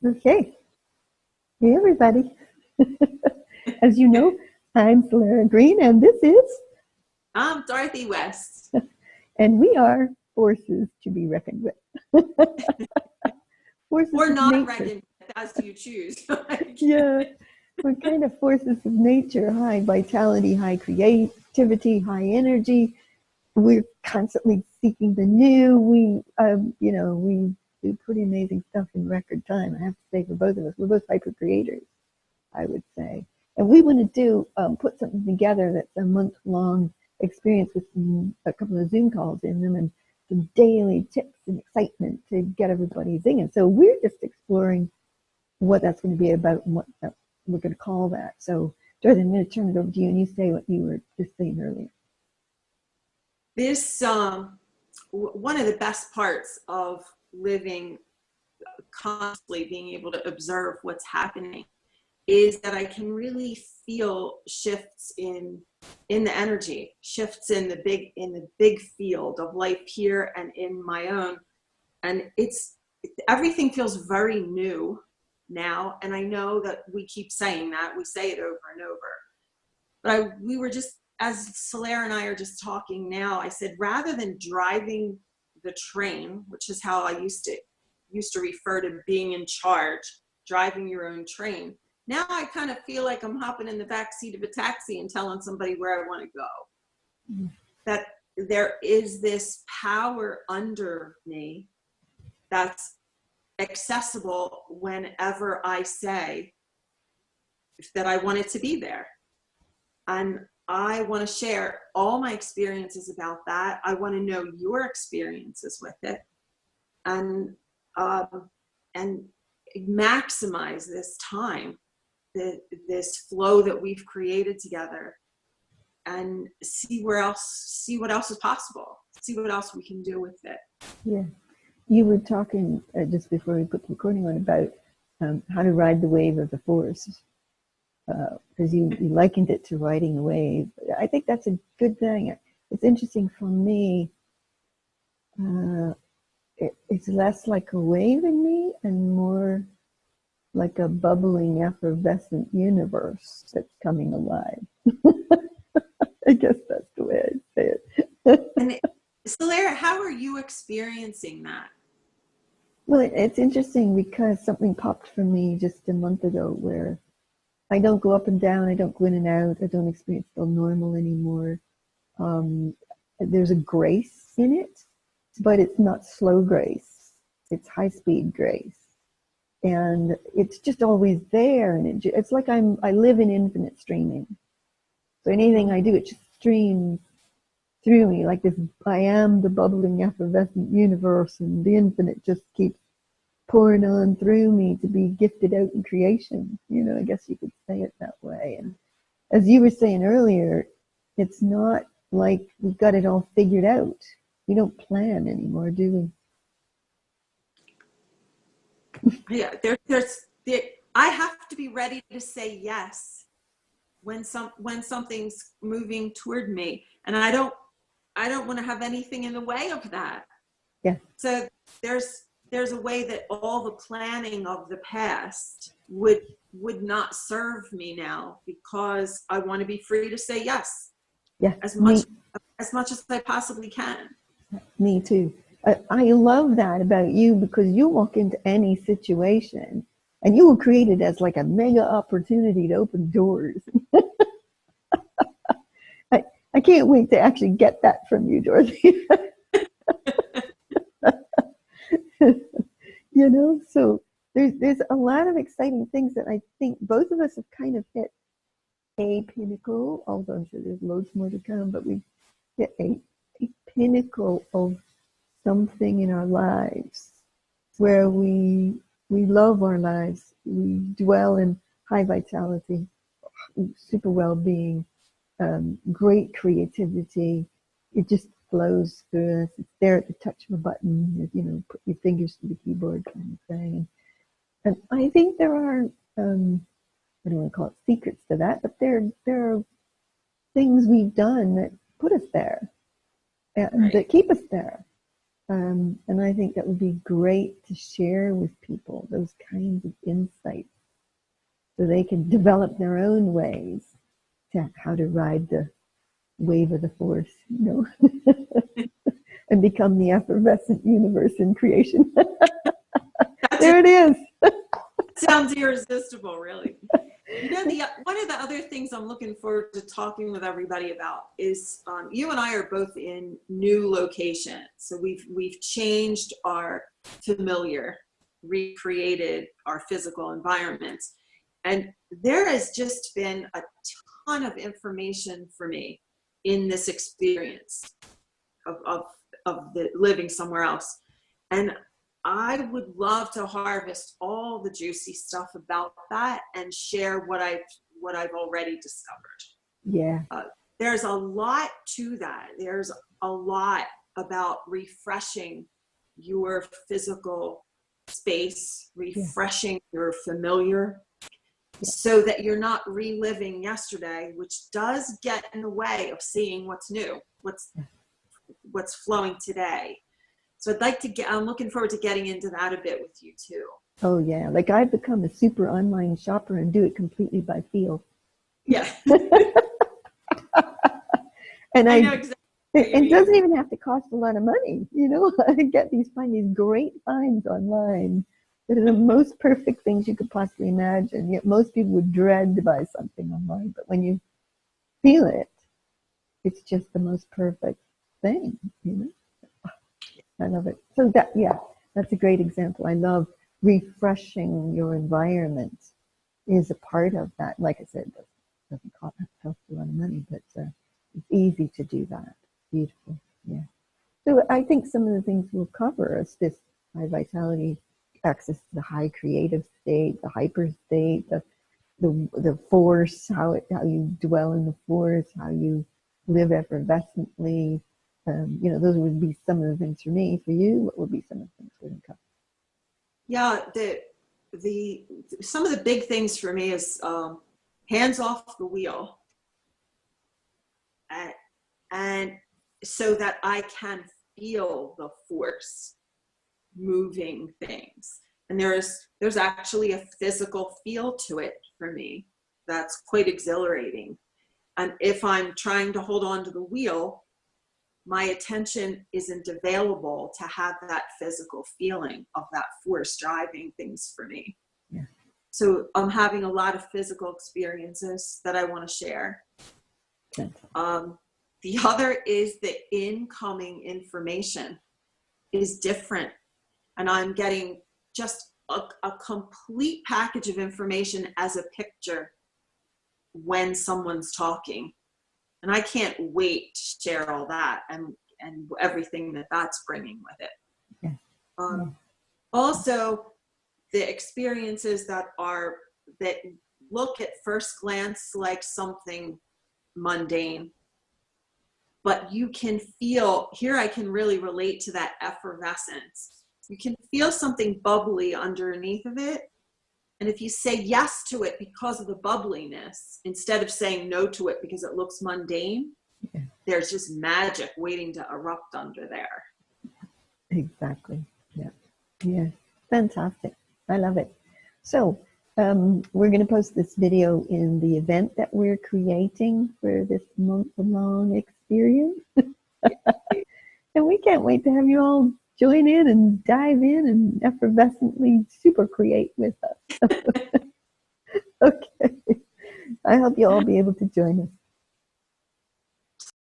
Okay. Hey, everybody. As you know, I'm Soleira Green, and this is, I'm Dorothy West. and we are forces to be reckoned with. Forces Or of not nature. reckoned with, as you choose. Yeah, we're kind of forces of nature, high vitality, high creativity, high energy. We're constantly seeking the new. We do pretty amazing stuff in record time. I have to say, for both of us, we're both hyper creators, I would say. And we want to put something together that's a month-long experience with a couple of Zoom calls in them and some daily tips and excitement to get everybody singing. So we're just exploring what that's going to be about and what we're going to call that. So, Dorothy, I'm going to turn it over to you, and you say what you were just saying earlier. This, one of the best parts of living constantly, being able to observe what's happening, is that I can really feel shifts in the energy, shifts in the big field of life here and in my own. And everything feels very new now. And I know that we keep saying that, we say it over and over. But we were just, as Soleira and I are just talking now, I said, rather than driving the train, which is how I used to refer to being in charge, driving your own train. Now I kind of feel like I'm hopping in the back seat of a taxi and telling somebody where I want to go. Mm-hmm. That there is this power under me that's accessible whenever I say that I want it to be there. And I want to share all my experiences about that. I want to know your experiences with it, and maximize this time, this flow that we've created together, and see what else is possible, see what else we can do with it. Yeah. You were talking just before we put the recording on about how to ride the wave of the force, because you likened it to riding a wave. I think that's a good thing. It's interesting for me. It's less like a wave in me and more like a bubbling, effervescent universe that's coming alive. I guess that's the way I say it. And Soleira, how are you experiencing that? Well, it's interesting because something popped for me just a month ago where I don't go up and down, I don't go in and out, I don't experience the normal anymore. There's a grace in it, but it's not slow grace. It's high-speed grace. And it's just always there. And it's like I live in infinite streaming. So anything I do, it just streams through me like this. I am the bubbling, effervescent universe, and the infinite just keeps pouring on through me to be gifted out in creation. I guess you could say it that way. And as you were saying earlier, it's not like we've got it all figured out. We don't plan anymore, do we? Yeah, I have to be ready to say yes when something's moving toward me, and I don't want to have anything in the way of that. Yeah. So there's a way that all the planning of the past would not serve me now, because I want to be free to say yes. Yeah. As much as I possibly can. Me too. I love that about you, because you walk into any situation and you will create it as like a mega opportunity to open doors. I can't wait to actually get that from you, Dorothy. So there's a lot of exciting things that I think both of us have kind of hit a pinnacle, although I'm sure there's loads more to come, but we've hit a pinnacle of something in our lives where we love our lives. We dwell in high vitality, super well-being, great creativity. It just flows through us. It's there at the touch of a button. Put your fingers to the keyboard kind of thing. And I think there are, I don't want to call it secrets to that, but there are things we've done that put us there and that keep us there. And I think that would be great to share with people, those kinds of insights, so they can develop their own ways to how to ride the wave of the force, you know, and become the effervescent universe in creation. There it is. Sounds irresistible, really. You know, one of the other things I'm looking forward to talking with everybody about is you and I are both in new locations. So we've changed our familiar, recreated our physical environments. And there has just been a ton of information for me in this experience of the living somewhere else. And I would love to harvest all the juicy stuff about that and share what I've already discovered. Yeah. There's a lot to that. There's a lot about refreshing your physical space, refreshing your familiar, so that you're not reliving yesterday, which does get in the way of seeing what's new, what's flowing today. So I'm looking forward to getting into that a bit with you too. Oh yeah, like I've become a super online shopper and do it completely by feel. Yeah. And I know exactly. It doesn't even have to cost a lot of money, you know. I find these great finds online that are the most perfect things you could possibly imagine. Yet most people would dread to buy something online, but when you feel it, it's just the most perfect thing, you know. I love it. So that's a great example. I love refreshing your environment is a part of that. Like I said, it doesn't cost a lot of money, but it's easy to do that. Beautiful. Yeah. So I think some of the things we'll cover is this high vitality, access to the high creative state, the hyper state, the force, how you dwell in the force, how you live effervescently. You know, those would be some of the things for me. For you, what would be some of the things we're going to cover? Yeah, some of the big things for me is hands off the wheel, and so that I can feel the force moving things. And there's actually a physical feel to it for me that's quite exhilarating. And if I'm trying to hold on to the wheel, my attention isn't available to have that physical feeling of that force driving things for me. Yeah. So I'm having a lot of physical experiences that I want to share. The other is the incoming information is different. And I'm getting just a complete package of information as a picture when someone's talking. And I can't wait to share all that and everything that's bringing with it. Yeah. Also, the experiences that look at first glance like something mundane, but you can feel, here I can really relate to that effervescence. You can feel something bubbly underneath of it. And if you say yes to it because of the bubbliness, instead of saying no to it because it looks mundane, there's just magic waiting to erupt under there. Exactly. Yeah. Yeah. Fantastic. I love it. So we're going to post this video in the event that we're creating for this month-long experience. And we can't wait to have you all join in and dive in and effervescently super create with us. Okay. I hope you'll all be able to join us.